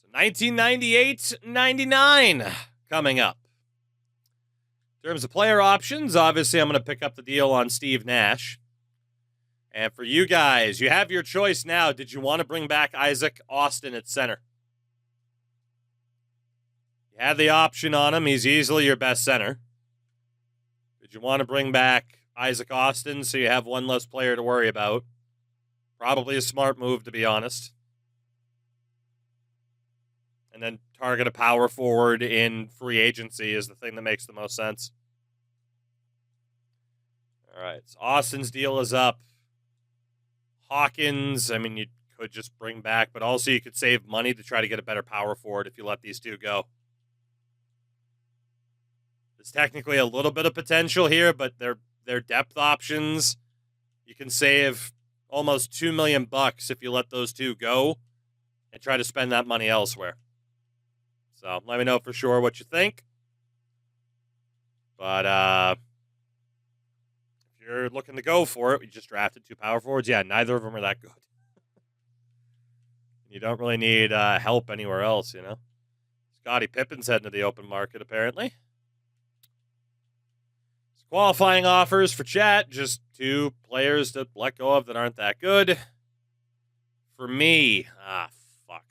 So 1998-99 coming up. In terms of player options, obviously I'm going to pick up the deal on Steve Nash. And for you guys, you have your choice now. Did you want to bring back Isaac Austin at center? You had the option on him. He's easily your best center. Did you want to bring back Isaac Austin so you have one less player to worry about? Probably a smart move, to be honest. And then target a power forward in free agency is the thing that makes the most sense. All right, so Austin's deal is up. Hawkins, I mean, you could just bring back, but also you could save money to try to get a better power forward if you let these two go. There's technically a little bit of potential here, but they're depth options. You can save almost $2 million if you let those two go and try to spend that money elsewhere. So let me know for sure what you think. But if you're looking to go for it, we just drafted two power forwards. Yeah, neither of them are that good. You don't really need help anywhere else, you know. Scottie Pippen's heading to the open market, apparently. Qualifying offers for chat, just two players to let go of that aren't that good. For me, fuck.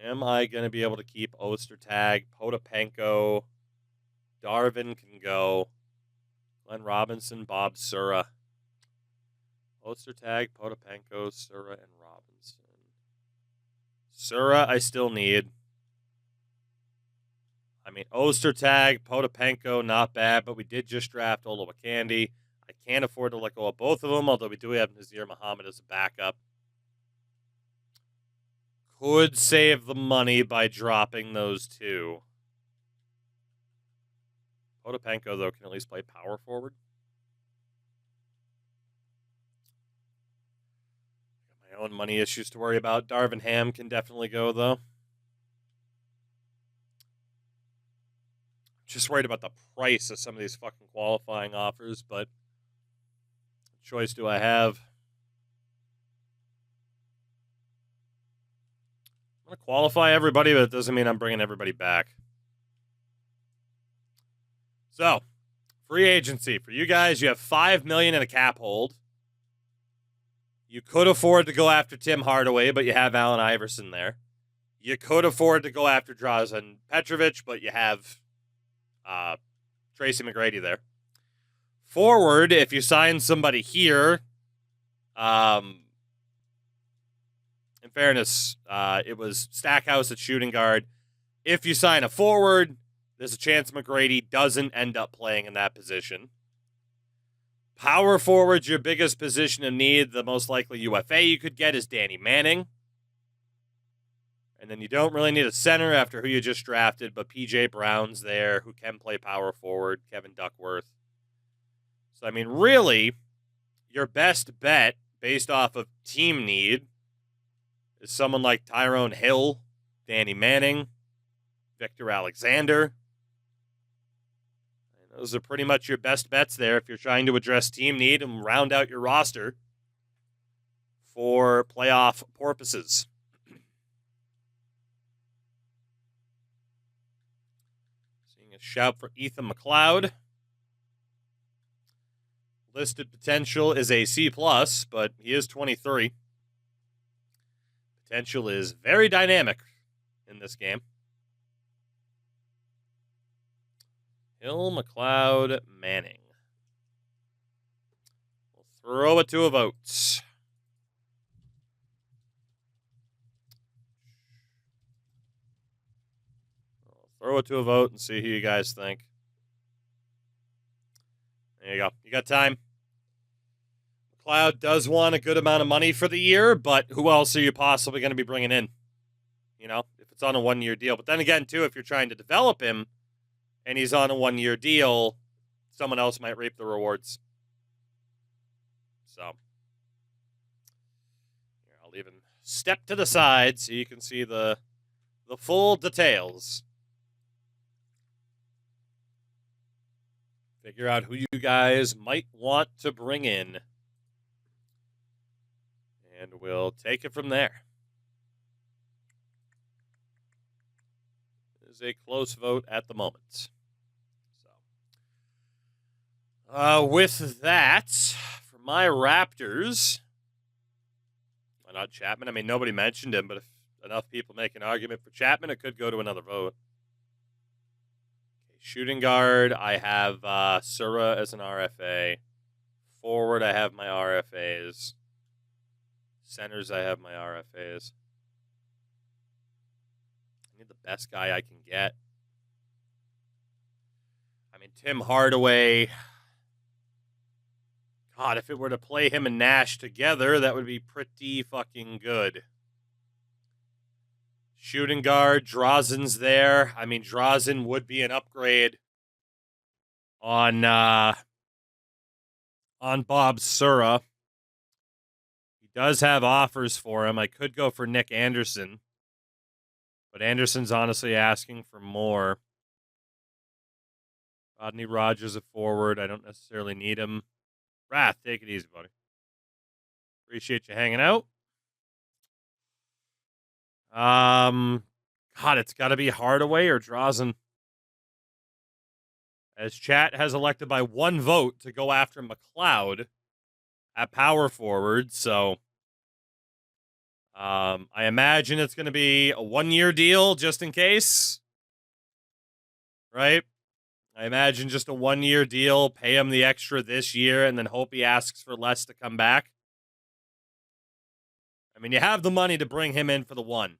Am I going to be able to keep Ostertag, Potapenko, Darvin can go, Glenn Robinson, Bob Sura. Ostertag, Potapenko, Sura, and Robinson. Sura I still need. I mean, Ostertag, Potapenko, not bad, but we did just draft Olowokandi. I can't afford to let go of both of them, although we do have Nazir Muhammad as a backup. Could save the money by dropping those two. Potapenko, though, can at least play power forward. Got my own money issues to worry about. Darvin Ham can definitely go, though. Just worried about the price of some of these fucking qualifying offers, but what choice do I have? I'm going to qualify everybody, but it doesn't mean I'm bringing everybody back. So, free agency. For you guys, you have $5 million in a cap hold. You could afford to go after Tim Hardaway, but you have Allen Iverson there. You could afford to go after Drazen Petrovic, but you have Tracy McGrady there. Forward, if you sign somebody here, in fairness, it was Stackhouse at shooting guard. If you sign a forward, there's a chance McGrady doesn't end up playing in that position. Power forward, your biggest position of need, the most likely UFA you could get is Danny Manning. And then you don't really need a center after who you just drafted, but P.J. Brown's there, who can play power forward, Kevin Duckworth. So, I mean, really, your best bet based off of team need is someone like Tyrone Hill, Danny Manning, Victor Alexander. And those are pretty much your best bets there if you're trying to address team need and round out your roster for playoff purposes. A shout for Ethan McLeod. Listed potential is a C+, but he is 23. Potential is very dynamic in this game. Hill, McLeod, Manning. We'll throw it to a vote. Throw it to a vote and see who you guys think. There you go. You got time. McLeod does want a good amount of money for the year, but who else are you possibly going to be bringing in? You know, if it's on a one-year deal. But then again, too, if you're trying to develop him and he's on a one-year deal, someone else might reap the rewards. So, here, I'll even step to the side so you can see the full details. Figure out who you guys might want to bring in. And we'll take it from there. It is a close vote at the moment. With that, for my Raptors, why not Chapman? I mean, nobody mentioned him, but if enough people make an argument for Chapman, it could go to another vote. Okay, shooting guard, I have Sura as an RFA. Forward, I have my RFAs. Centers, I have my RFAs. I need the best guy I can get. I mean, Tim Hardaway. God, if it were to play him and Nash together, that would be pretty fucking good. Shooting guard, Drazen's there. I mean, Drazen would be an upgrade on Bob Sura. He does have offers for him. I could go for Nick Anderson, but Anderson's honestly asking for more. Rodney Rogers, a forward. I don't necessarily need him. Wrath, take it easy, buddy. Appreciate you hanging out. God, it's got to be Hardaway or Drazen. As chat has elected by one vote to go after McLeod at power forward, so I imagine it's going to be a one-year deal just in case, right? I imagine just a one-year deal, pay him the extra this year, and then hope he asks for less to come back. I mean, you have the money to bring him in for the one.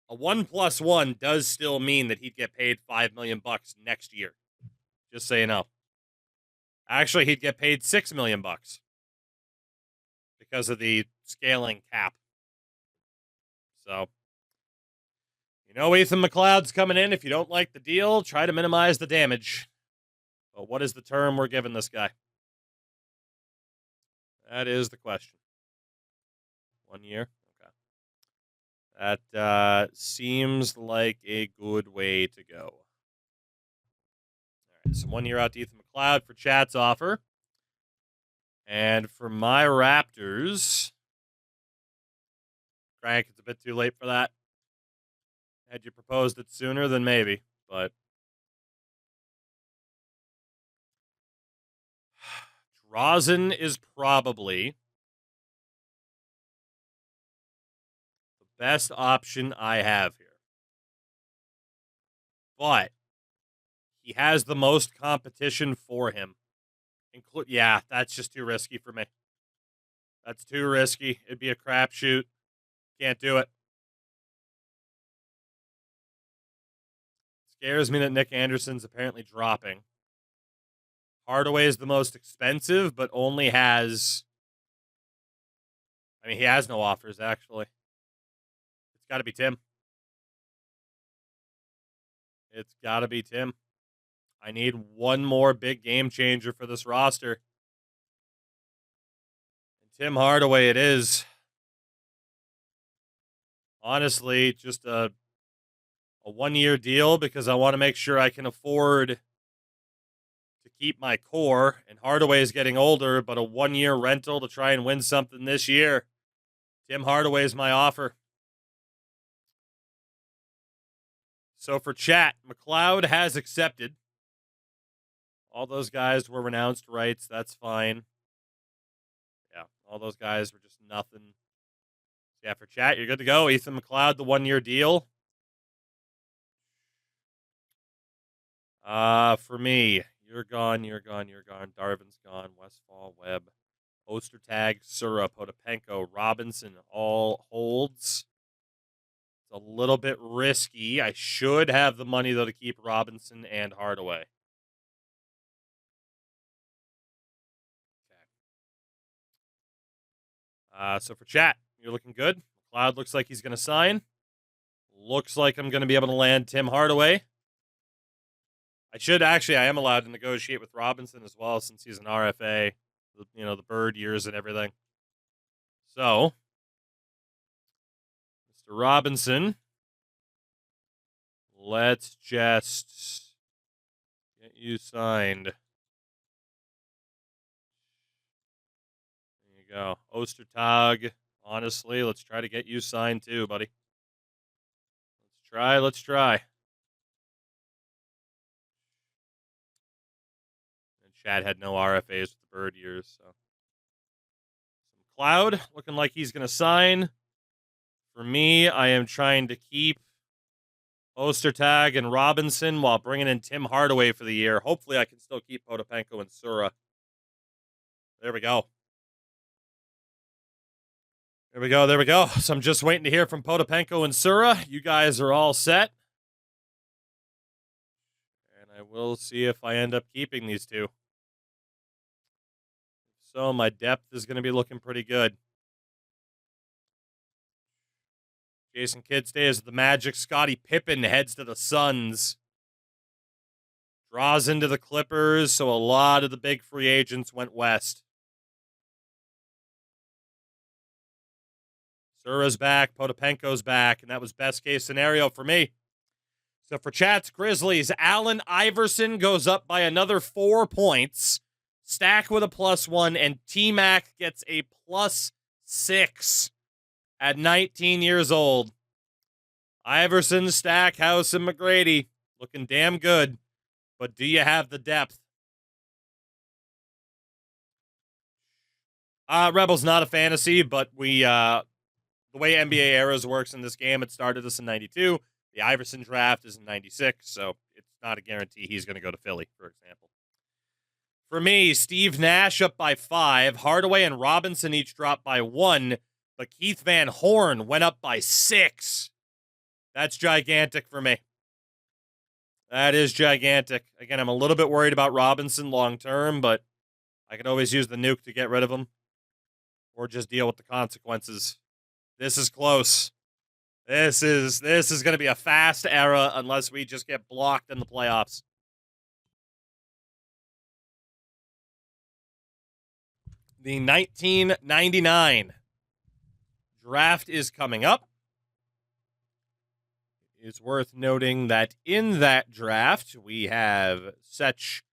A 1+1 does still mean that he'd get paid $5 million next year. Just so you know. Actually, he'd get paid $6 million because of the scaling cap. So, you know, Ethan McLeod's coming in. If you don't like the deal, try to minimize the damage. But what is the term we're giving this guy? That is the question. 1 year? Okay. That seems like a good way to go. All right, so 1 year out to Ethan McLeod for chat's offer. And for my Raptors, Frank, it's a bit too late for that. Had you proposed it sooner, then maybe, but Drazen is probably the best option I have here. But he has the most competition for him. Yeah, that's just too risky for me. That's too risky. It'd be a crapshoot. Can't do it. Scares me that Nick Anderson's apparently dropping. Hardaway is the most expensive, but only has... I mean, he has no offers, actually. It's got to be Tim. It's got to be Tim. I need one more big game changer for this roster. And Tim Hardaway it is. Honestly, just a 1 year deal because I want to make sure I can afford to keep my core. And Hardaway is getting older, but a 1 year rental to try and win something this year. Tim Hardaway is my offer. So for chat, McLeod has accepted. All those guys were renounced rights. That's fine. Yeah, all those guys were just nothing. Yeah, for chat, you're good to go. Ethan McLeod, the 1 year deal. For me, you're gone. Darvin's gone. Westfall, Webb, Ostertag, Sura, Potapenko, Robinson, all holds. It's a little bit risky. I should have the money, though, to keep Robinson and Hardaway. So for chat, you're looking good. McLeod looks like he's going to sign. Looks like I'm going to be able to land Tim Hardaway. I am allowed to negotiate with Robinson as well since he's an RFA. You know, the bird years and everything. So, Mr. Robinson, let's just get you signed. There you go. Ostertag. Honestly, let's try to get you signed too, buddy. Let's try. And Chad had no RFAs with the Bird years, so. Cloud, looking like he's going to sign. For me, I am trying to keep Ostertag and Robinson while bringing in Tim Hardaway for the year. Hopefully, I can still keep Potapenko and Sura. There we go. There we go. So I'm just waiting to hear from Potapenko and Sura. You guys are all set. And I will see if I end up keeping these two. So my depth is going to be looking pretty good. Jason Kidd stays with the Magic. Scottie Pippen heads to the Suns. Draws into the Clippers, so a lot of the big free agents went west. Sura's back, Potapenko's back, and that was best case scenario for me. So for Chat's Grizzlies, Allen Iverson goes up by another 4 points. Stack with a +1, and T-Mac gets a +6 at 19 years old. Iverson, Stackhouse, and McGrady looking damn good. But do you have the depth? Rebel's not a fantasy, but the way NBA Eras works in this game, it started us in 92. The Iverson draft is in 96, so it's not a guarantee he's going to go to Philly, for example. For me, Steve Nash up by 5. Hardaway and Robinson each dropped by 1, but Keith Van Horn went up by 6. That's gigantic for me. That is gigantic. Again, I'm a little bit worried about Robinson long term, but I can always use the nuke to get rid of him or just deal with the consequences. This is close. This is going to be a fast era unless we just get blocked in the playoffs. The 1999 draft is coming up. It's worth noting that in that draft, we have such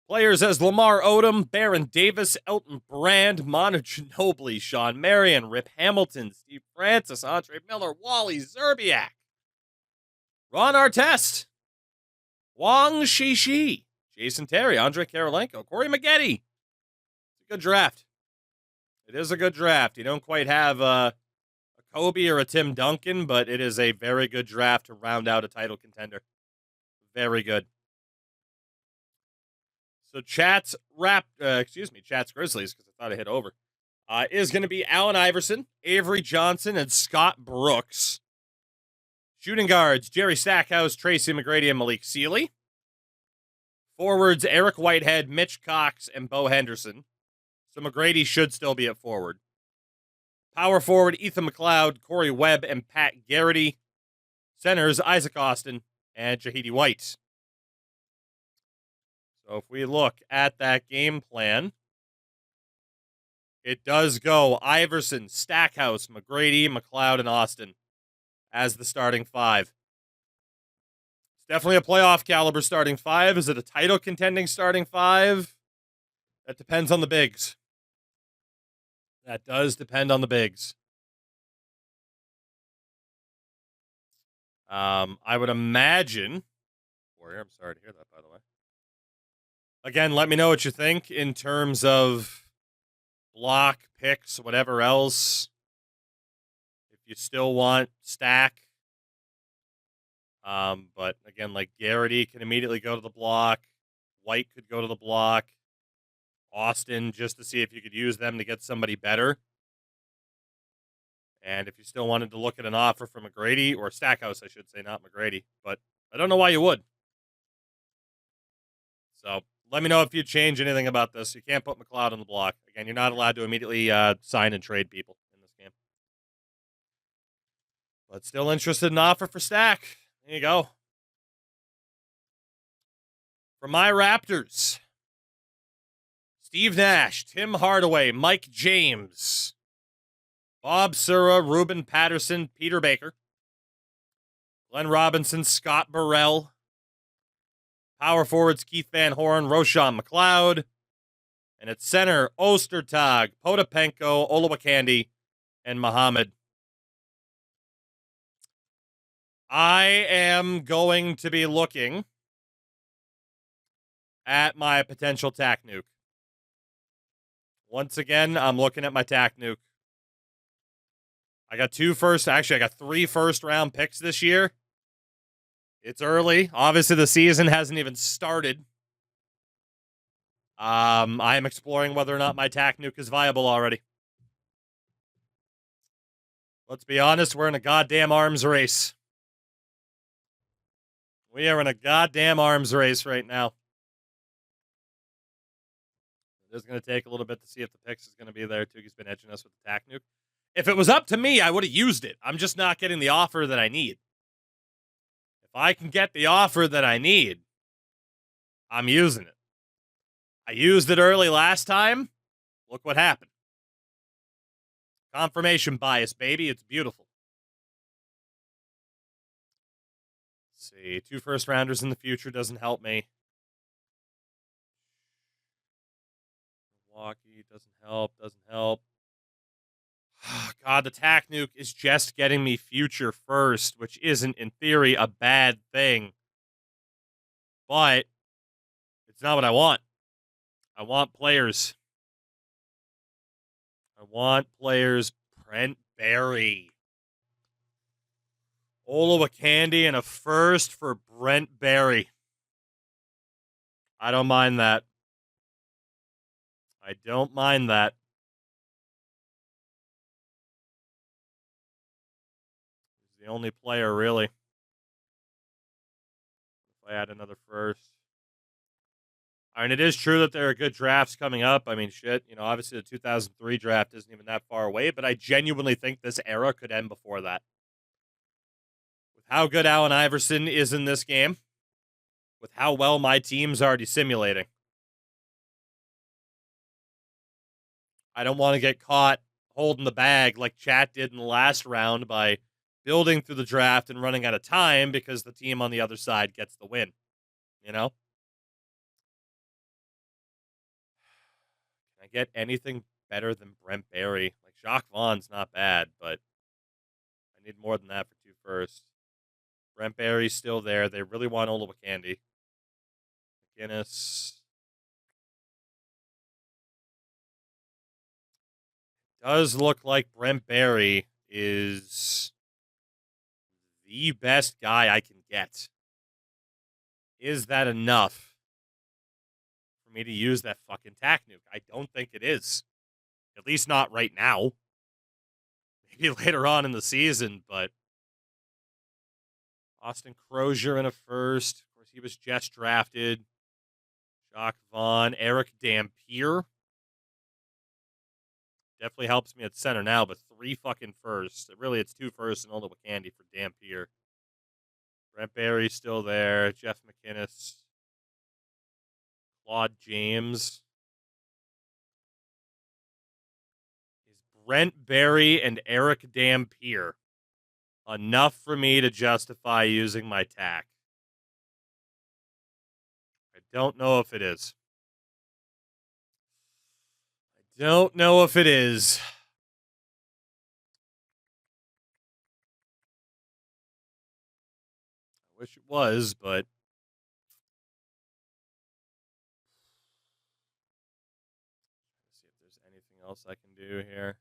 players as Lamar Odom, Baron Davis, Elton Brand, Manu Ginobili, Sean Marion, Rip Hamilton, Steve Francis, Andre Miller, Wally Zerbiak, Ron Artest, Wang Shishi, Jason Terry, Andre Karolenko, Corey Maggette. It's a good draft. It is a good draft. You don't quite have a Kobe or a Tim Duncan, but it is a very good draft to round out a title contender. Very good. So Chat's Grizzlies, because I thought I hit over, is going to be Allen Iverson, Avery Johnson, and Scott Brooks. Shooting guards, Jerry Stackhouse, Tracy McGrady, and Malik Sealy. Forwards, Eric Whitehead, Mitch Cox, and Bo Henderson. So McGrady should still be at forward. Power forward, Ethan McLeod, Corey Webb, and Pat Garrity. Centers, Isaac Austin and Jahidi White. So if we look at that game plan, it does go Iverson, Stackhouse, McGrady, McLeod, and Austin as the starting 5. It's definitely a playoff caliber starting 5. Is it a title contending starting 5? That depends on the bigs. That does depend on the bigs. I would imagine. Warrior, I'm sorry to hear that, by the way. Again, let me know what you think in terms of block, picks, whatever else. If you still want Stack. But again, like Garrity can immediately go to the block. White could go to the block. Austin, just to see if you could use them to get somebody better. And if you still wanted to look at an offer from McGrady, or Stackhouse, I should say, not McGrady, but I don't know why you would. So let me know if you change anything about this. You can't put McLeod on the block. Again, you're not allowed to immediately sign and trade people in this game. But still interested in an offer for Stack. There you go. For my Raptors, Steve Nash, Tim Hardaway, Mike James, Bob Sura, Ruben Patterson, Peter Baker, Glenn Robinson, Scott Burrell, power forwards Keith Van Horn, Roshan McLeod, and at center, Ostertag, Potapenko, Olowokandi, and Muhammad. I am going to be looking at my potential tack nuke. Once again, I'm looking at my tack nuke. I got 3 first round picks this year. It's early. Obviously, the season hasn't even started. I am exploring whether or not my tack nuke is viable already. Let's be honest, we're in a goddamn arms race. We are in a goddamn arms race right now. It's going to take a little bit to see if the picks is going to be there. Tugi's been edging us with the tack nuke. If it was up to me, I would have used it. I'm just not getting the offer that I need. If I can get the offer that I need, I'm using it. I used it early last time. Look what happened. Confirmation bias, baby. It's beautiful. Let's see. 2 first rounders in the future doesn't help me. Milwaukee doesn't help. God, the tack nuke is just getting me future first, which isn't, in theory, a bad thing. But it's not what I want. I want players. Brent Barry. Olowokandi and a first for Brent Barry. I don't mind that. He's the only player, really. If I add another first. I mean, it is true that there are good drafts coming up. I mean, shit, obviously the 2003 draft isn't even that far away, but I genuinely think this era could end before that. With how good Allen Iverson is in this game, with how well my team's already simulating, I don't want to get caught holding the bag like Chat did in the last round by building through the draft and running out of time because the team on the other side gets the win. Can I get anything better than Brent Barry? Like, Jacques Vaughn's not bad, but I need more than that for 2 firsts. Brent Barry's still there. They really want Olowokandi. McGinnis. Does look like Brent Barry is the best guy I can get. Is that enough for me to use that fucking tack nuke? I don't think it is. At least not right now. Maybe later on in the season, but Austin Crozier in a first. Of course, he was just drafted. Jacques Vaughn, Eric Dampier. Definitely helps me at center now, but 3 fucking firsts. Really, it's 2 firsts and Olowokandi for Dampier. Brent Barry's still there. Jeff McInnes. Claude James. Is Brent Barry and Eric Dampier enough for me to justify using my tack? I don't know if it is. I wish it was, but let's see if there's anything else I can do here.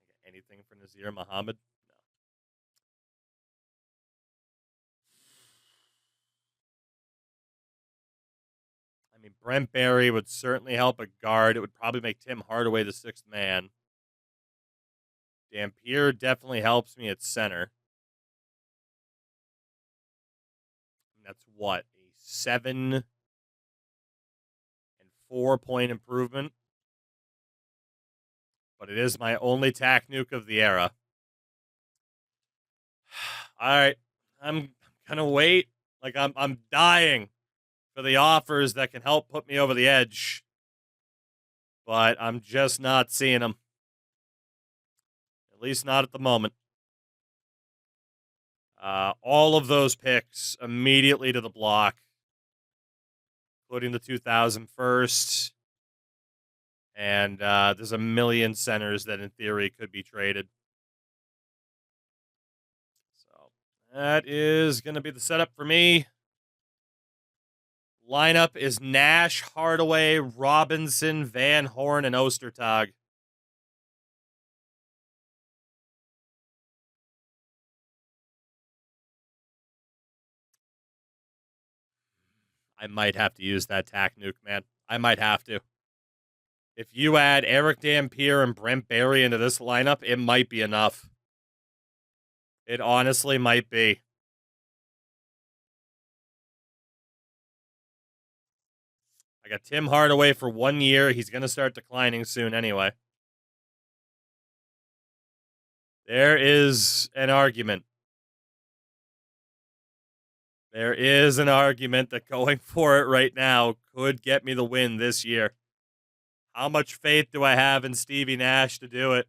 Can I get anything for Nazir Muhammad? No. I mean, Brent Barry would certainly help a guard. It would probably make Tim Hardaway the 6th man. Dampier definitely helps me at center. That's what, a 7 and 4 point improvement. But it is my only tack nuke of the era. All right, I'm gonna wait. Like, I'm dying for the offers that can help put me over the edge, but I'm just not seeing them. At least not at the moment. All of those picks immediately to the block, including the 2000 first. And there's a million centers that, in theory, could be traded. So that is going to be the setup for me. Lineup is Nash, Hardaway, Robinson, Van Horn, and Ostertag. I might have to use that tack nuke, man. I might have to. If you add Eric Dampier and Brent Barry into this lineup, it might be enough. It honestly might be. I got Tim Hardaway for 1 year. He's going to start declining soon anyway. There is an argument. There is an argument that going for it right now could get me the win this year. How much faith do I have in Stevie Nash to do it?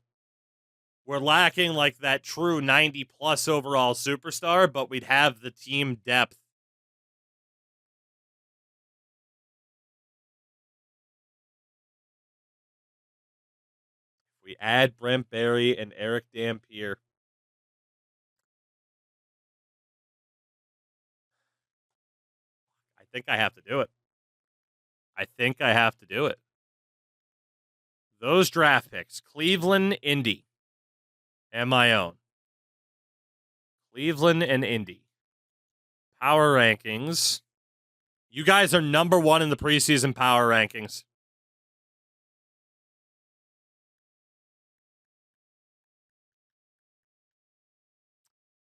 We're lacking like that true 90-plus overall superstar, but we'd have the team depth. We add Brent Barry and Eric Dampier. I think I have to do it. I think I have to do it. Those draft picks, Cleveland, Indy, and my own. Cleveland and Indy. Power rankings. You guys are number 1 in the preseason power rankings.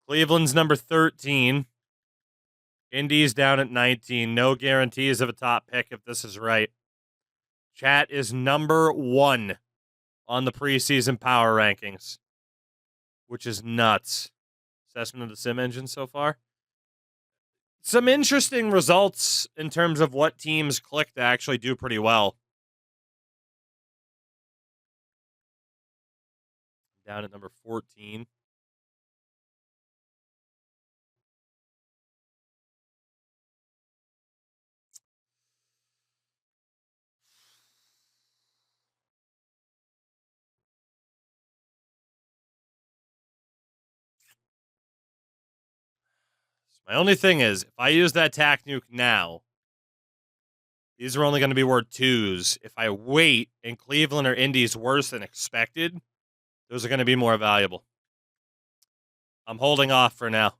Cleveland's number 13. Indy's down at 19. No guarantees of a top pick if this is right. Chat is number 1 on the preseason power rankings, which is nuts. Assessment of the sim engine so far. Some interesting results in terms of what teams click to actually do pretty well. Down at number 14. My only thing is, if I use that tack nuke now, these are only going to be worth 2s. If I wait and Cleveland or Indy's worse than expected, those are going to be more valuable. I'm holding off for now.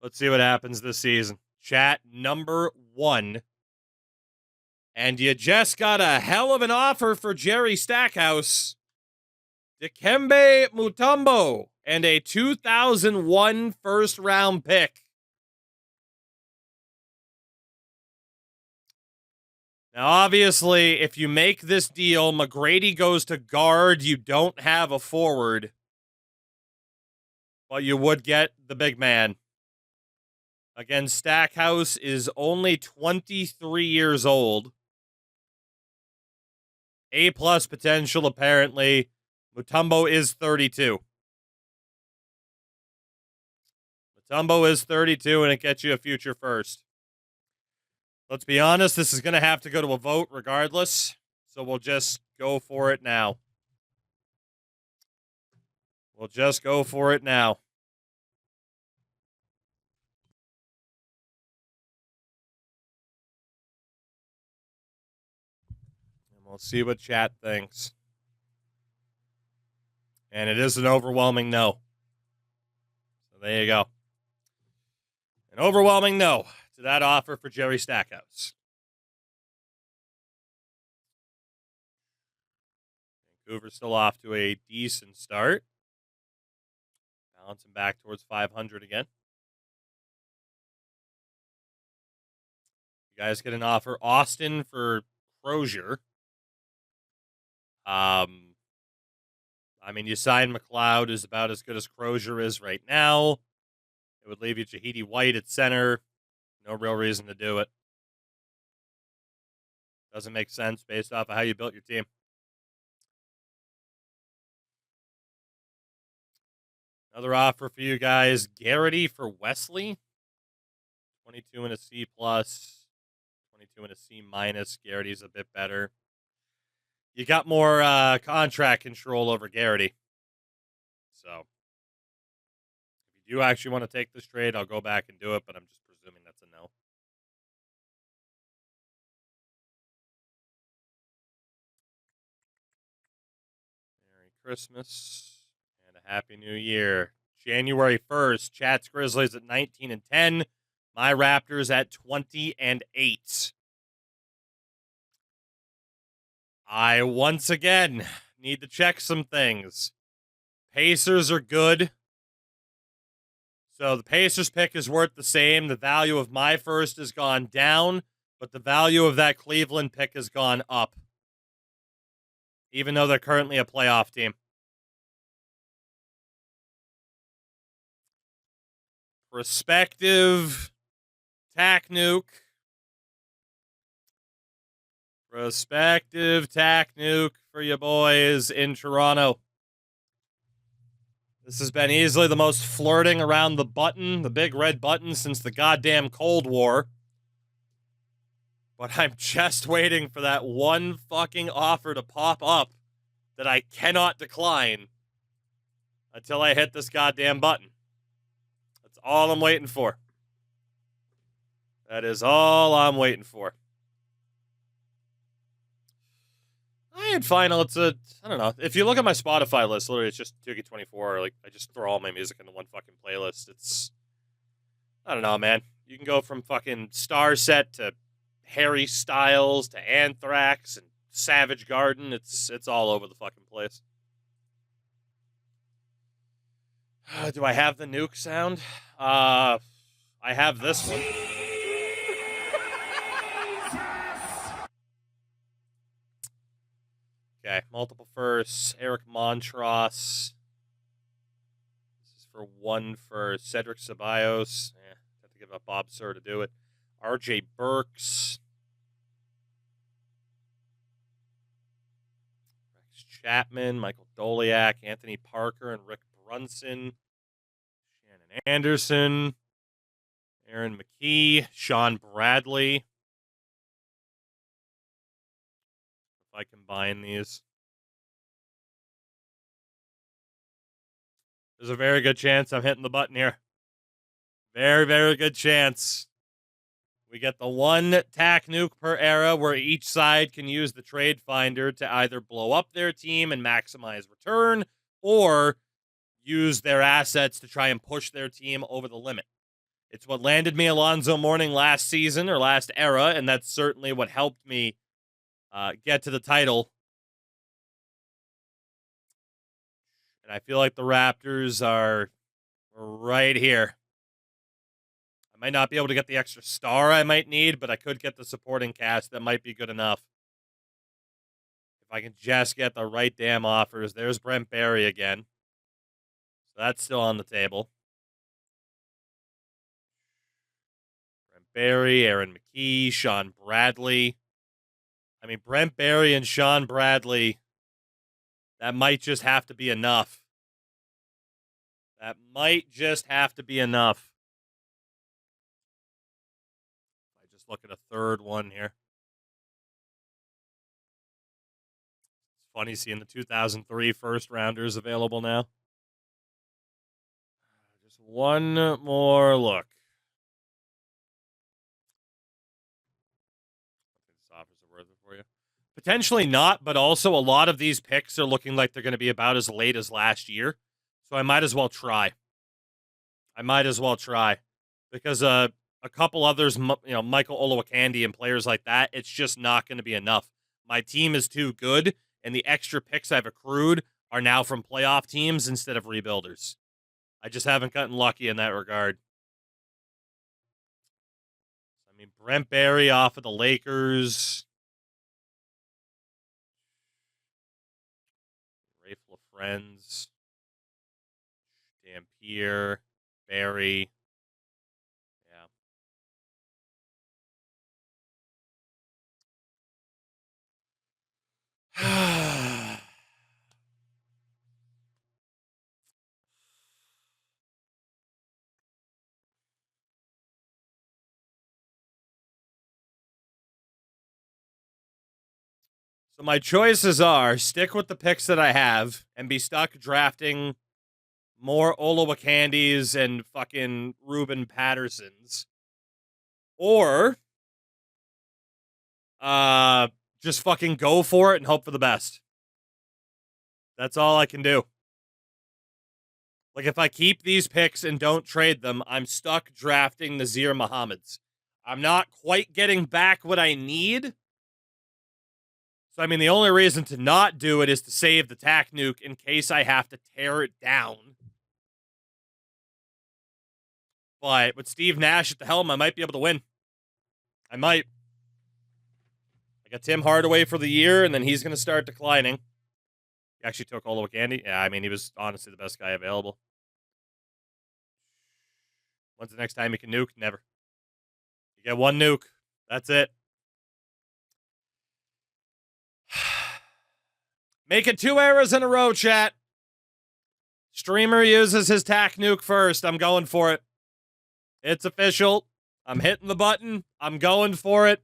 Let's see what happens this season. Chat number 1. And you just got a hell of an offer for Jerry Stackhouse. Dikembe Mutombo and a 2001 first-round pick. Now, obviously, if you make this deal, McGrady goes to guard. You don't have a forward. But you would get the big man. Again, Stackhouse is only 23 years old. A-plus potential, apparently. Mutombo is 32. Mutombo is 32, and it gets you a future first. Let's be honest, this is going to have to go to a vote regardless, so we'll just go for it now. We'll just go for it now. And we'll see what chat thinks. And it is an overwhelming no. So there you go. An overwhelming no to that offer for Jerry Stackhouse. Vancouver's still off to a decent start. Balancing back towards 500 again. You guys get an offer. Austin for Crozier. I mean, you sign McLeod, is about as good as Crozier is right now. It would leave you Jahidi White at center. No real reason to do it. Doesn't make sense based off of how you built your team. Another offer for you guys. Garrity for Wesley. 22 and a C+. 22 and a C-. Garrity's a bit better. you got more contract control over Garrity. So if you do actually want to take this trade, I'll go back and do it, but I'm just presuming that's a no. Merry Christmas and a Happy New Year. January 1st, Chats Grizzlies at 19 and 10. My Raptors at 20 and 8. I once again need to check some things. Pacers are good. So the Pacers pick is worth the same. The value of my first has gone down, but the value of that Cleveland pick has gone up, even though they're currently a playoff team. Prospective Tack Nuke. Prospective Tack Nuke for you boys in Toronto. This has been easily the most flirting around the button, the big red button, since the goddamn Cold War. But I'm just waiting for that one fucking offer to pop up that I cannot decline until I hit this goddamn button. That's all I'm waiting for. That is all I'm waiting for. And final, I don't know. If you look at my Spotify list, literally it's just Tuki24. Like, I just throw all my music into one fucking playlist. I don't know, man. You can go from fucking Starset to Harry Styles to Anthrax and Savage Garden. It's all over the fucking place. Do I have the nuke sound? I have this one. Okay, multiple firsts. Eric Montross. This is for one for Cedric Ceballos. Have to give up Bob Sir to do it. RJ Burks. Rex Chapman, Michael Doliak, Anthony Parker, and Rick Brunson. Shannon Anderson. Aaron McKee. Sean Bradley. If I combine these, there's a very good chance I'm hitting the button here. Very, very good chance. We get the one tack nuke per era where each side can use the trade finder to either blow up their team and maximize return or use their assets to try and push their team over the limit. It's what landed me Alonzo Mourning last season or last era, and that's certainly what helped me get to the title. And I feel like the Raptors are right here. I might not be able to get the extra star I might need, but I could get the supporting cast that might be good enough. If I can just get the right damn offers. There's Brent Barry again. So that's still on the table. Brent Barry, Aaron McKee, Sean Bradley. I mean, Brent Barry and Sean Bradley, that might just have to be enough. That might just have to be enough. I just look at a third one here. It's funny seeing the 2003 first rounders available now. Just one more look. I think this offers are worth it for you. Potentially not, but also a lot of these picks are looking like they're going to be about as late as last year. So I might as well try. Because a couple others, Michael Olowokandi and players like that, it's just not going to be enough. My team is too good, and the extra picks I've accrued are now from playoff teams instead of rebuilders. I just haven't gotten lucky in that regard. I mean, Brent Barry off of the Lakers. Rafe LaFriends. Dampier. Barry. Yeah. So my choices are stick with the picks that I have and be stuck drafting more Olowokandis and fucking Ruben Pattersons. Or just fucking go for it and hope for the best. That's all I can do. Like, if I keep these picks and don't trade them, I'm stuck drafting Nazir Muhammad's. I'm not quite getting back what I need. So, I mean, the only reason to not do it is to save the tack nuke in case I have to tear it down. But with Steve Nash at the helm, I might be able to win. I might. I got Tim Hardaway for the year, and then he's going to start declining. He actually took Olowokandi. Yeah, I mean, he was honestly the best guy available. When's the next time you can nuke? Never. You get one nuke. That's it. Make it 2 errors in a row, chat. Streamer uses his tack nuke first. I'm going for it. It's official. I'm hitting the button. I'm going for it.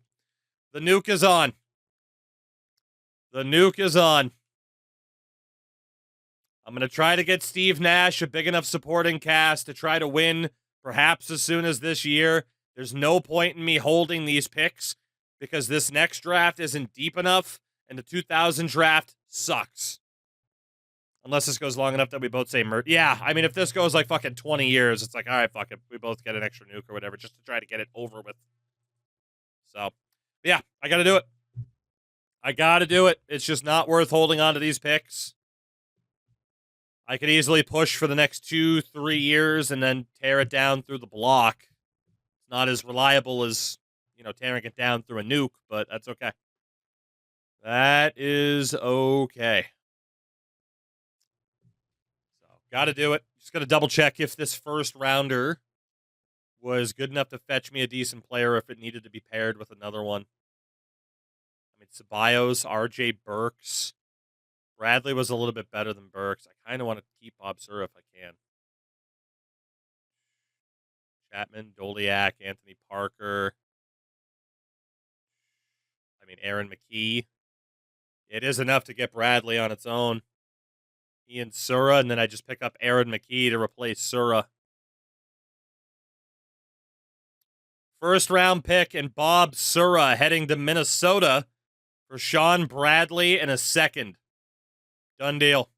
The nuke is on. The nuke is on. I'm going to try to get Steve Nash a big enough supporting cast to try to win perhaps as soon as this year. There's no point in me holding these picks because this next draft isn't deep enough and the 2000 draft sucks. Unless this goes long enough that we both say yeah, I mean, if this goes like fucking 20 years, it's like, all right, fuck it. We both get an extra nuke or whatever just to try to get it over with. So, yeah, I got to do it. I got to do it. It's just not worth holding on to these picks. I could easily push for the next 2-3 years and then tear it down through the block. It's not as reliable as, tearing it down through a nuke, but that's okay. That is okay. So, got to do it. Just got to double check if this first rounder was good enough to fetch me a decent player, if it needed to be paired with another one. I mean, Ceballos, RJ Burks. Bradley was a little bit better than Burks. I kind of want to keep Bob Sura if I can. Chapman, Doliak, Anthony Parker. I mean, Aaron McKee. It is enough to get Bradley on its own. Ian Sura, and then I just pick up Aaron McKee to replace Sura. First round pick and Bob Sura heading to Minnesota for Sean Bradley in a second. Done deal.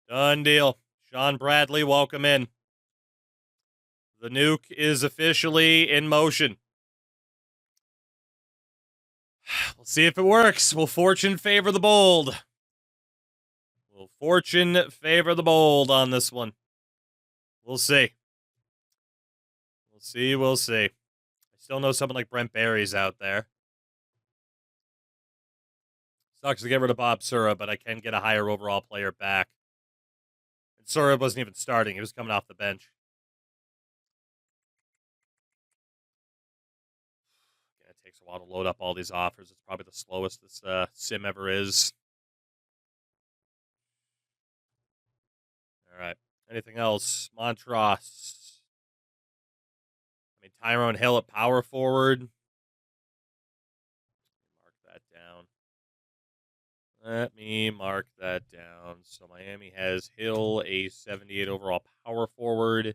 Done deal. Sean Bradley, welcome in. The nuke is officially in motion. We'll see if it works. Will fortune favor the bold? Will fortune favor the bold on this one? We'll see. We'll see. We'll see. I still know someone like Brent Barry's out there. Sucks to get rid of Bob Sura, but I can get a higher overall player back. And Sura wasn't even starting. He was coming off the bench. Yeah, it takes a while to load up all these offers. It's probably the slowest this sim ever is. All right. Anything else? Montross. I mean, Tyrone Hill at power forward. Mark that down. Let me mark that down. So Miami has Hill, a 78 overall power forward. Aaron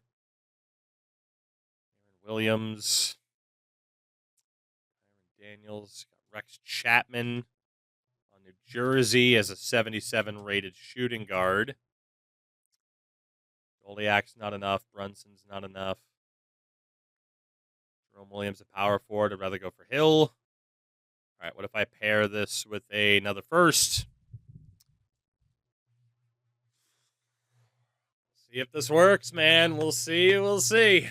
Williams. Aaron Daniels. Got Rex Chapman on New Jersey as a 77 rated shooting guard. Goliak's not enough. Brunson's not enough. Jerome Williams at power forward. I'd rather go for Hill. All right, what if I pair this with another first? See if this works, man. We'll see. We'll see.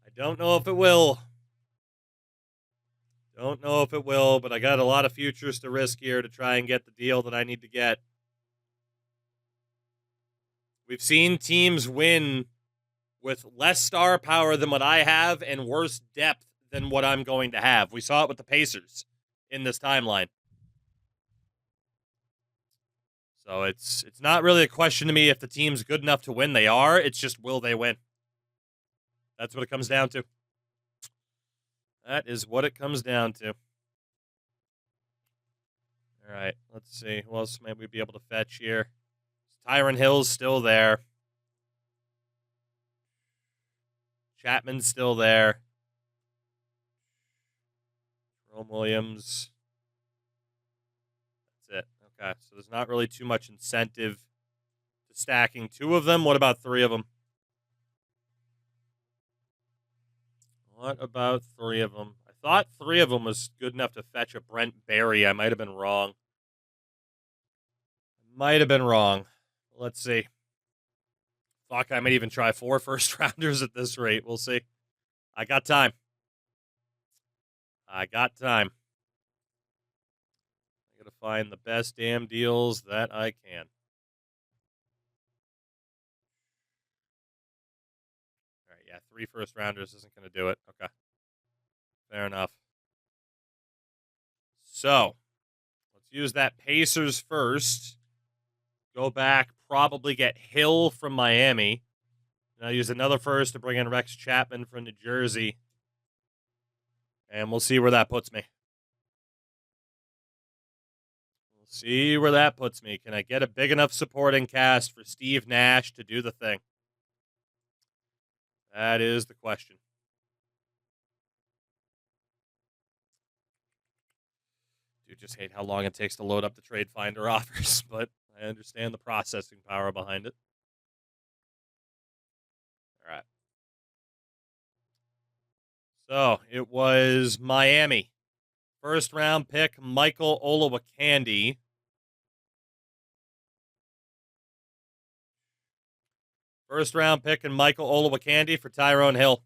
I don't know if it will. Don't know if it will, but I got a lot of futures to risk here to try and get the deal that I need to get. We've seen teams win with less star power than what I have and worse depth than what I'm going to have. We saw it with the Pacers in this timeline. So it's not really a question to me if the team's good enough to win. They are. It's just, will they win? That's what it comes down to. That is what it comes down to. All right, let's see. Who else might we be able to fetch here? Tyron Hill's still there. Chapman's still there. Jerome Williams. That's it. Okay, so there's not really too much incentive to stacking two of them. What about three of them? What about three of them? I thought three of them was good enough to fetch a Brent Berry. I might have been wrong. Let's see. Fuck, I might even try 4 first-rounders at this rate. We'll see. I got time. I got time. I gotta find the best damn deals that I can. All right, yeah, 3 first-rounders isn't gonna do it. Okay. Fair enough. So, let's use that Pacers first. Go back, probably get Hill from Miami. And I'll use another first to bring in Rex Chapman from New Jersey. And we'll see where that puts me. Can I get a big enough supporting cast for Steve Nash to do the thing? That is the question. Dude, just hate how long it takes to load up the Trade Finder offers, but I understand the processing power behind it. All right. So it was Miami. First round pick, Michael Olowokandi. First round pick and Michael Olowokandi for Tyrone Hill.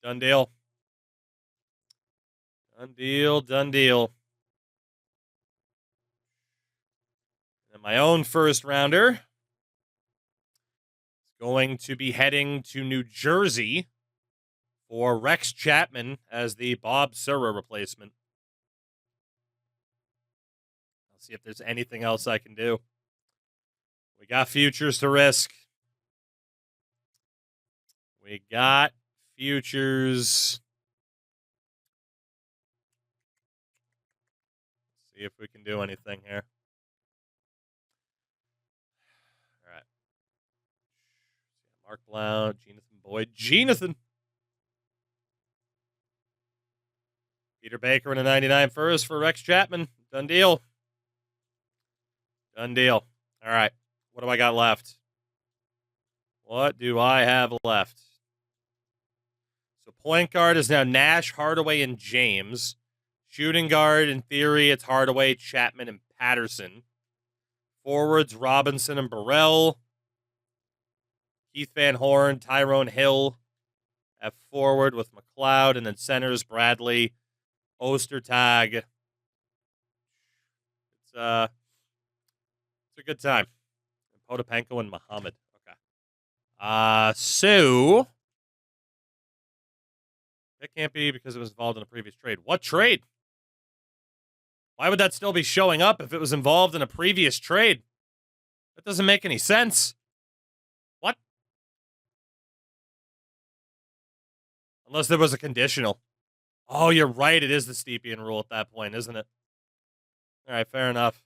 Done deal. Done deal. And my own first rounder is going to be heading to New Jersey for Rex Chapman as the Bob Sura replacement. I'll see if there's anything else I can do. We got futures to risk. See if we can do anything here. All right. Mark Blount, Jonathan Boyd. Peter Baker and a 99 first for Rex Chapman. Done deal. All right. What do I got left? What do I have left? So point guard is now Nash, Hardaway, and James. Shooting guard, in theory, it's Hardaway, Chapman, and Patterson. Forwards, Robinson and Burrell. Keith Van Horn, Tyrone Hill at forward with McLeod, and then centers, Bradley, Ostertag. It's a good time. And Potapenko and Muhammad. Okay. So that can't be because it was involved in a previous trade. What trade? Why would that still be showing up if it was involved in a previous trade? That doesn't make any sense. What? Unless there was a conditional. Oh, you're right. It is the Stepien rule at that point, isn't it? All right, fair enough.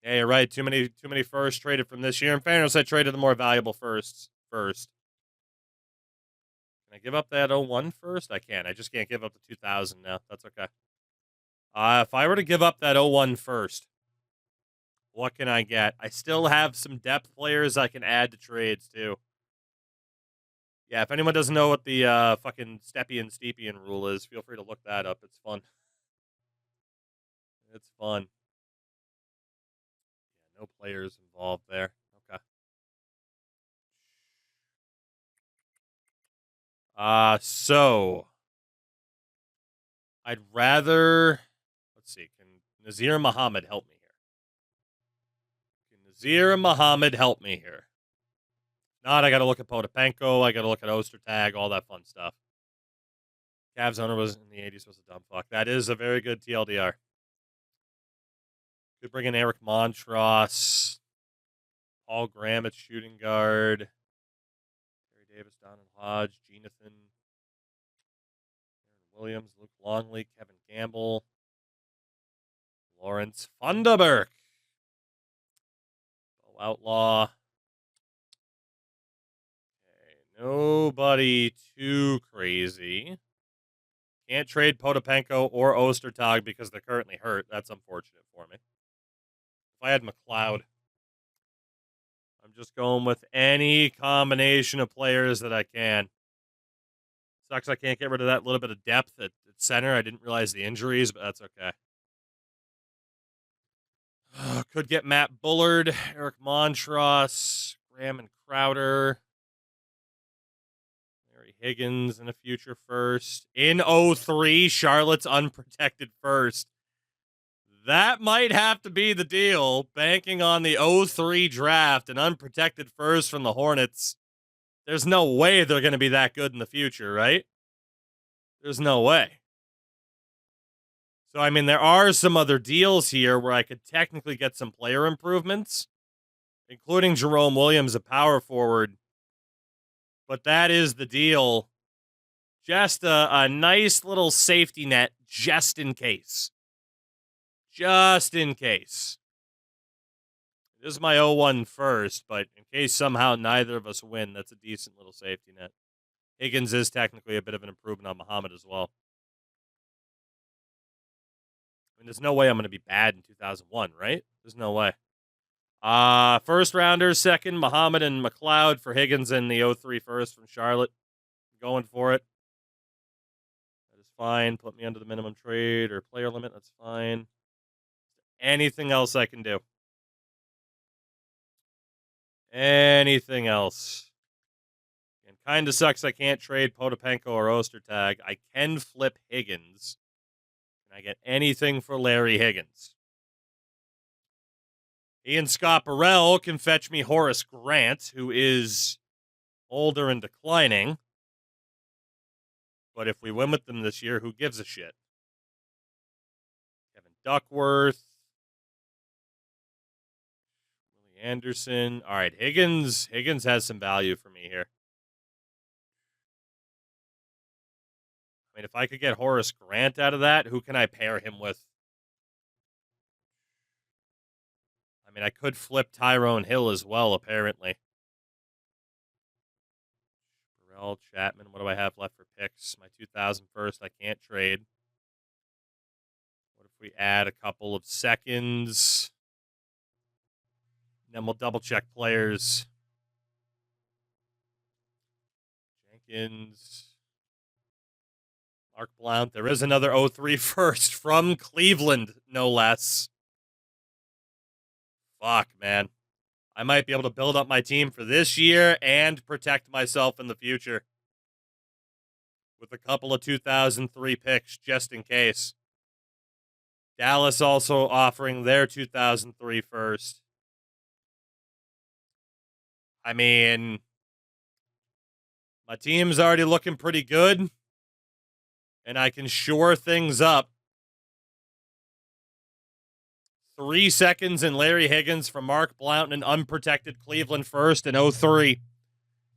Yeah, you're right. Too many firsts traded from this year. In fairness, I traded the more valuable firsts first. Can I give up that 01 first? I can. I just can't give up the 2000 now. That's okay. If I were to give up that 01 first, what can I get? I still have some depth players I can add to trades, too. Yeah, if anyone doesn't know what the fucking Stepien rule is, feel free to look that up. It's fun. It's fun. Yeah, no players involved there. Okay. So I'd rather, let's see, can Nazir Muhammad help me here? Not, I got to look at Potapenko, I got to look at Ostertag, all that fun stuff. Cavs owner was in the 80s was a dumb fuck. That is a very good TLDR. Could bring in Eric Montross, Paul Graham at shooting guard, Terry Davis, Donald Hodge, Jonathan, Aaron Williams, Luke Longley, Kevin Gamble, Lawrence Funderburk, Bo Outlaw. Okay, nobody too crazy. Can't trade Potapenko or Ostertag because they're currently hurt. That's unfortunate for me. If I had McLeod, I'm just going with any combination of players that I can. Sucks I can't get rid of that little bit of depth at center. I didn't realize the injuries, but that's okay. Could get Matt Bullard, Eric Montross, Graham and Crowder, Larry Higgins in a future first. In 03, Charlotte's unprotected first. That might have to be the deal, banking on the 03 draft, an unprotected first from the Hornets. There's no way they're going to be that good in the future, right? There's no way. So, I mean, there are some other deals here where I could technically get some player improvements, including Jerome Williams, a power forward. But that is the deal. Just a nice little safety net, just in case. Just in case. This is my 0-1 first, but in case somehow neither of us win, that's a decent little safety net. Higgins is technically a bit of an improvement on Muhammad as well. I mean, there's no way I'm going to be bad in 2001, right? There's no way. First rounders, second, Muhammad and McLeod for Higgins and the 03 first from Charlotte. Going for it. That is fine. Put me under the minimum trade or player limit. That's fine. Anything else I can do? Anything else? And kind of sucks I can't trade Potapenko or Ostertag. I can flip Higgins. Can I get anything for Larry Higgins? Ian Scott Burrell can fetch me Horace Grant, who is older and declining. But if we win with them this year, who gives a shit? Kevin Duckworth. Willie Anderson. All right, Higgins. Higgins has some value for me here. I mean, if I could get Horace Grant out of that, who can I pair him with? I mean, I could flip Tyrone Hill as well, apparently. Burrell, Chapman, what do I have left for picks? My 2000 first, I can't trade. What if we add a couple of seconds? Then we'll double-check players. Jenkins. Mark Blount. There is another 03 first from Cleveland, no less. Fuck, man. I might be able to build up my team for this year and protect myself in the future with a couple of 2003 picks just in case. Dallas also offering their 2003 first. I mean, my team's already looking pretty good, and I can shore things up. 3 seconds in Larry Higgins from Mark Blount and an unprotected Cleveland first in 03.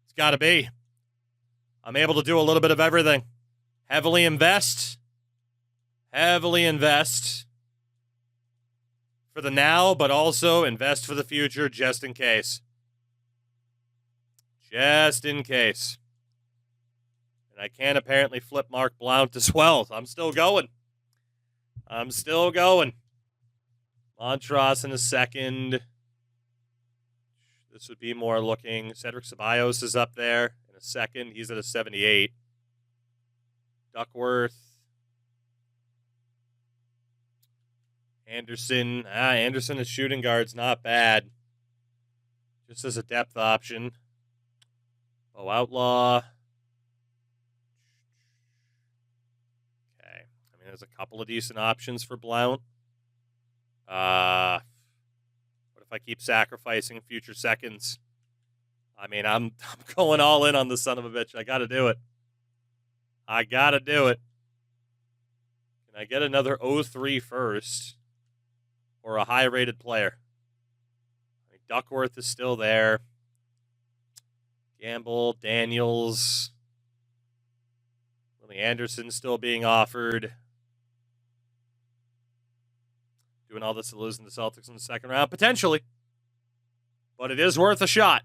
It's got to be. I'm able to do a little bit of everything. Heavily invest. Heavily invest for the now, but also invest for the future just in case. Just in case. And I can apparently flip Mark Blount as well. I'm still going. I'm still going. Montross in a second. This would be more looking. Cedric Ceballos is up there in a second. He's at a 78. Duckworth. Anderson. Anderson as shooting guard's not bad. Just as a depth option. Oh, Outlaw. Okay. I mean, there's a couple of decent options for Blount. What if I keep sacrificing future seconds? I mean, I'm going all in on the son of a bitch. I got to do it. I got to do it. Can I get another 03 first or a high-rated player? I mean, Duckworth is still there. Gamble, Daniels. A Willie Anderson still being offered. Doing all this to losing the Celtics in the second round? Potentially. But it is worth a shot.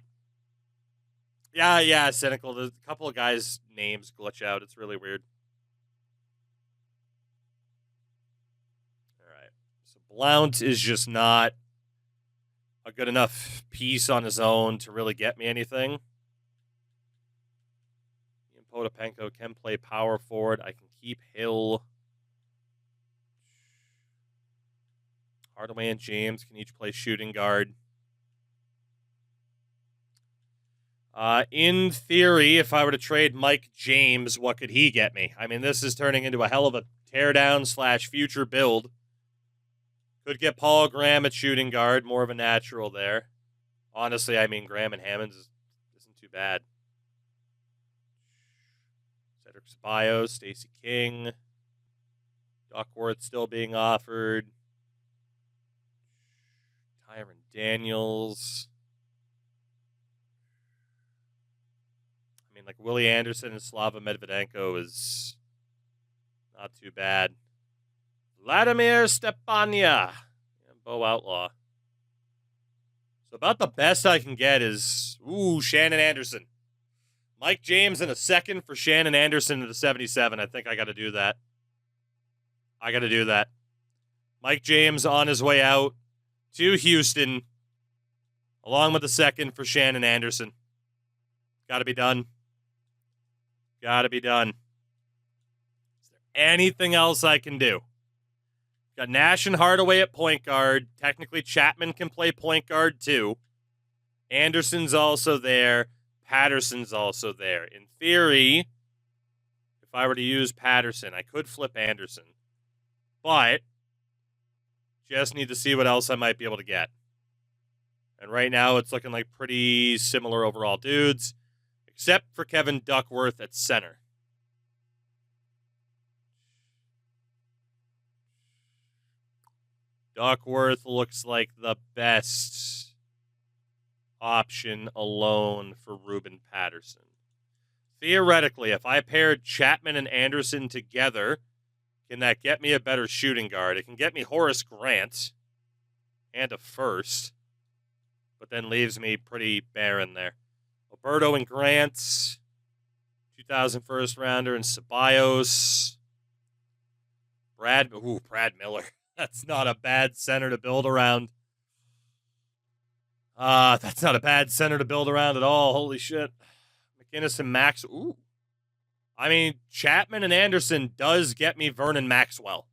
Yeah, cynical. There's a couple of guys' names glitch out. It's really weird. All right. So Blount is just not a good enough piece on his own to really get me anything. Potapenko can play power forward. I can keep Hill. Hardaway and James can each play shooting guard. In theory, if I were to trade Mike James, what could he get me? I mean, this is turning into a hell of a teardown / future build. Could get Paul Graham at shooting guard, more of a natural there. Honestly, I mean, Graham and Hammonds isn't too bad. Cedric Ceballos, Stacey King. Duckworth still being offered. Tyron Daniels. I mean, like Willie Anderson and Slava Medvedenko is not too bad. Vladimir Stepania. Bo Outlaw. So about the best I can get is, Shannon Anderson. Mike James in a second for Shannon Anderson in the 77. I think I got to do that. Mike James on his way out to Houston, along with a second for Shannon Anderson. Got to be done. Is there anything else I can do? Got Nash and Hardaway at point guard. Technically, Chapman can play point guard too. Anderson's also there. Patterson's also there. In theory, if I were to use Patterson, I could flip Anderson. But just need to see what else I might be able to get. And right now, it's looking like pretty similar overall dudes, except for Kevin Duckworth at center. Duckworth looks like the best option alone for Ruben Patterson. Theoretically, if I paired Chapman and Anderson together, can that get me a better shooting guard? It can get me Horace Grant and a first, but then leaves me pretty barren there. Alberto and Grant, 2000 first rounder, and Ceballos. Brad Miller. That's not a bad center to build around. That's not a bad center to build around at all. Holy shit. McInnes and Max. I mean, Chapman and Anderson does get me Vernon Maxwell,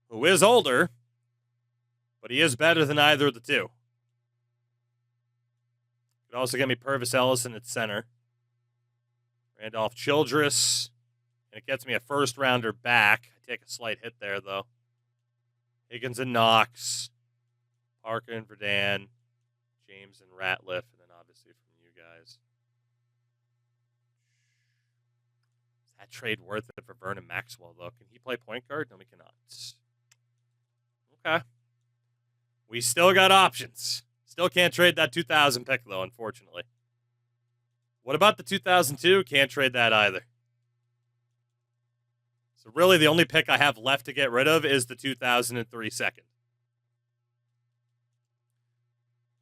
who is older, but he is better than either of the two. Could also get me Purvis Ellison at center. Randolph Childress. And it gets me a first rounder back. I take a slight hit there, though. Higgins and Knox. Parker and Verdun. James and Ratliff. And then obviously from you guys. Is that trade worth it for Vernon Maxwell, though? Can he play point guard? No, he cannot. Okay. We still got options. Still can't trade that 2000 pick, though, unfortunately. What about the 2002? Can't trade that either. So really, the only pick I have left to get rid of is the 2003 second.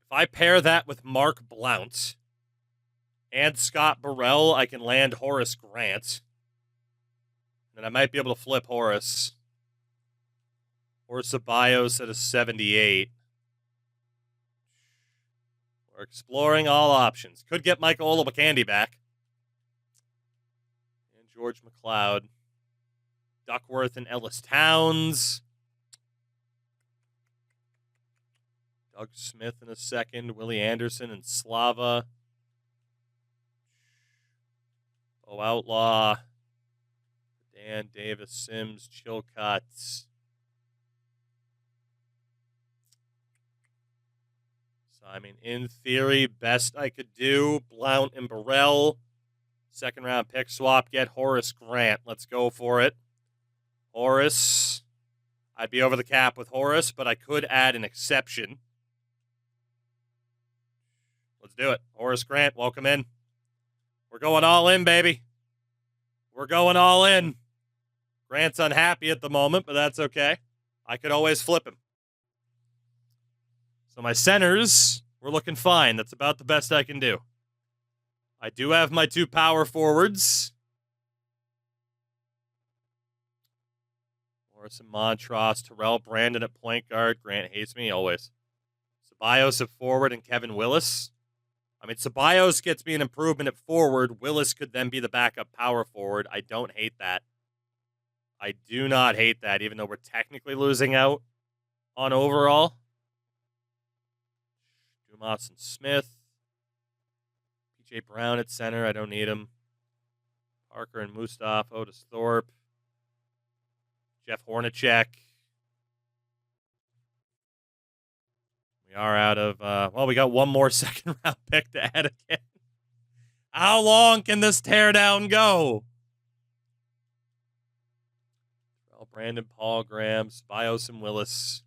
If I pair that with Mark Blount and Scott Burrell, I can land Horace Grant. And I might be able to flip Horace. Or Ceballos at a 78. We're exploring all options. Could get Michael Olowokandi back. And George McLeod. Duckworth and Ellis Towns. Doug Smith in a second. Willie Anderson and Slava. Outlaw. Dan Davis, Sims, Chilcott. So, I mean, in theory, best I could do, Blount and Burrell. Second round pick swap, get Horace Grant. Let's go for it. Horace. I'd be over the cap with Horace, but I could add an exception. Let's do it. Horace Grant, welcome in. We're going all in, baby. We're going all in. Grant's unhappy at the moment, but that's okay. I could always flip him. So my centers, we're looking fine. That's about the best I can do. I do have my 2 power forwards. Morrison, Montross, Terrell, Brandon at point guard. Grant hates me, always. Ceballos at forward and Kevin Willis. I mean, Ceballos gets me an improvement at forward. Willis could then be the backup power forward. I don't hate that. I do not hate that, even though we're technically losing out on overall. Dumas and Smith. PJ Brown at center. I don't need him. Parker and Mustaf. Otis Thorpe. Jeff Hornacek. We are out of, well, we got one more second round pick to add again. How long can this teardown go? Well, Brandon, Paul, Graham, Bios, and Willis.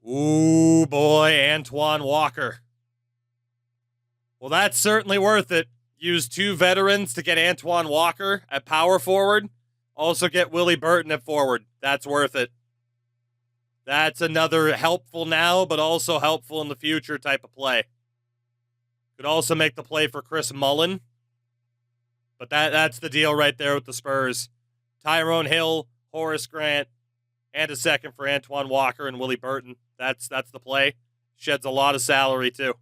Ooh, boy, Antoine Walker. Well, that's certainly worth it. Use 2 veterans to get Antoine Walker at power forward. Also get Willie Burton at forward. That's worth it. That's another helpful now, but also helpful in the future type of play. Could also make the play for Chris Mullen. But that's the deal right there with the Spurs. Tyrone Hill, Horace Grant, and a second for Antoine Walker and Willie Burton. That's the play. Sheds a lot of salary, too.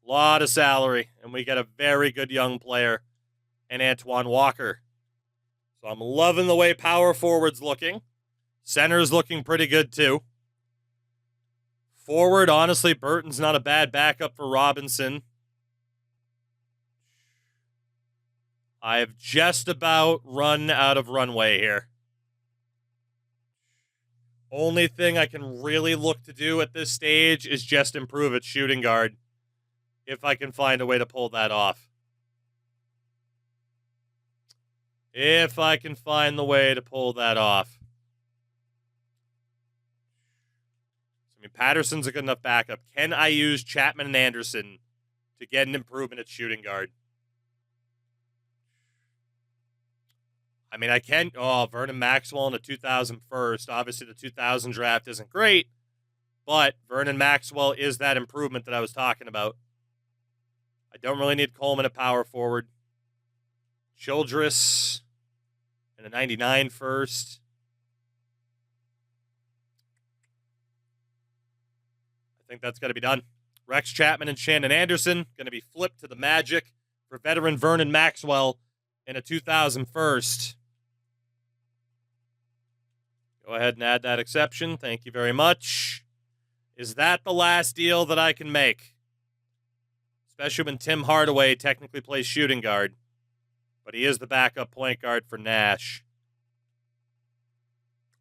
A lot of salary. And we get a very good young player in Antoine Walker. So I'm loving the way power forward's looking. Center's looking pretty good, too. Forward, honestly, Burton's not a bad backup for Robinson. I've just about run out of runway here. Only thing I can really look to do at this stage is just improve at shooting guard, if I can find a way to pull that off. If I can find the way to pull that off. I mean, Patterson's a good enough backup. Can I use Chapman and Anderson to get an improvement at shooting guard? I mean, I can. Oh, Vernon Maxwell in the 2000 first. Obviously, the 2000 draft isn't great, but Vernon Maxwell is that improvement that I was talking about. I don't really need Coleman at power forward. Childress and a 99 first. I think that's got to be done. Rex Chapman and Shannon Anderson going to be flipped to the Magic for veteran Vernon Maxwell in a 2000 first. Go ahead and add that exception. Thank you very much. Is that the last deal that I can make? Especially when Tim Hardaway technically plays shooting guard, but he is the backup point guard for Nash.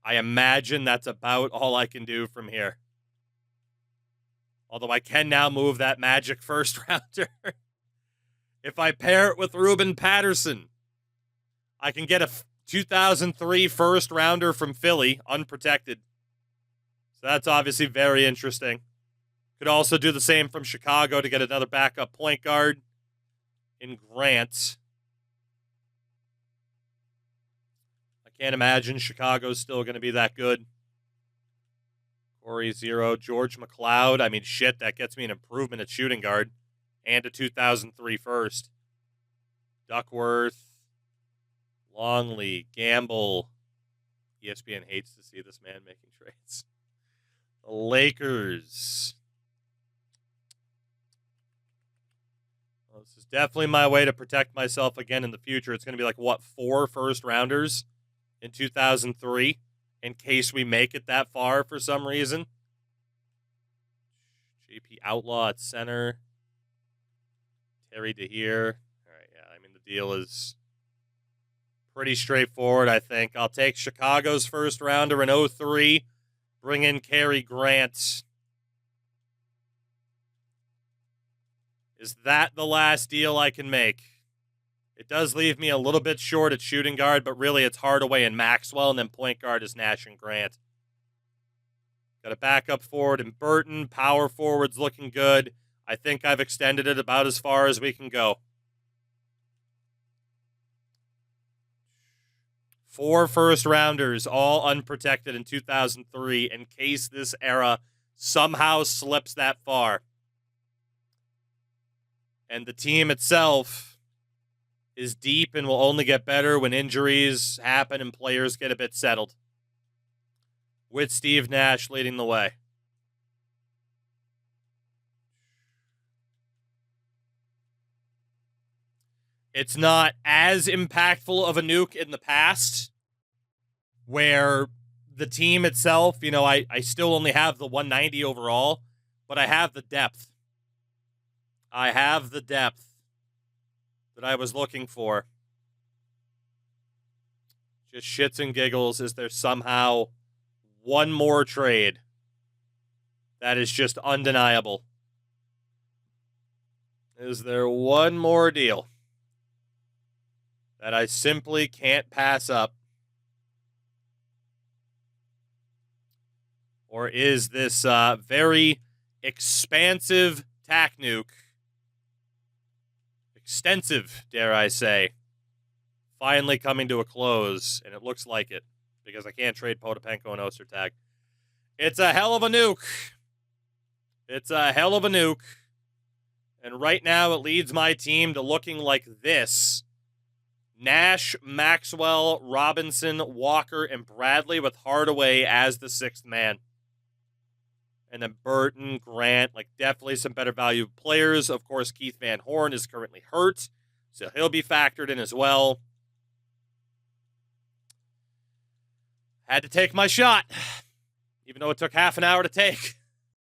I imagine that's about all I can do from here. Although I can now move that Magic first rounder. If I pair it with Ruben Patterson, I can get a 2003 first rounder from Philly, unprotected. So that's obviously very interesting. Could also do the same from Chicago to get another backup point guard in Grant. I can't imagine Chicago's still going to be that good. Corey 0, George McLeod. I mean, shit, that gets me an improvement at shooting guard and a 2003 first. Duckworth, Longley, Gamble. ESPN hates to see this man making trades. The Lakers. Well, this is definitely my way to protect myself again in the future. It's going to be like, what, 4 first rounders in 2003 in case we make it that far for some reason. JP Outlaw at center. Terry DeHeer. All right, yeah, I mean, the deal is pretty straightforward, I think. I'll take Chicago's first rounder in 03. Bring in Cary Grant. Is that the last deal I can make? It does leave me a little bit short at shooting guard, but really it's Hardaway and Maxwell, and then point guard is Nash and Grant. Got a backup forward in Burton. Power forward's looking good. I think I've extended it about as far as we can go. 4 first-rounders, all unprotected in 2003, in case this era somehow slips that far. And the team itself is deep and will only get better when injuries happen and players get a bit settled. With Steve Nash leading the way. It's not as impactful of a nuke in the past, where the team itself, I still only have the 190 overall, but I have the depth. I have the depth that I was looking for. Just shits and giggles. Is there somehow one more trade that is just undeniable? Is there one more deal that I simply can't pass up? Or is this very expansive tack nuke, extensive, dare I say, finally coming to a close? And it looks like it, because I can't trade Potapenko and Ostertag. It's a hell of a nuke. It's a hell of a nuke. And right now it leads my team to looking like this. Nash, Maxwell, Robinson, Walker, and Bradley, with Hardaway as the 6th man. And then Burton, Grant, definitely some better value players. Of course, Keith Van Horn is currently hurt, so he'll be factored in as well. Had to take my shot, even though it took half an hour to take.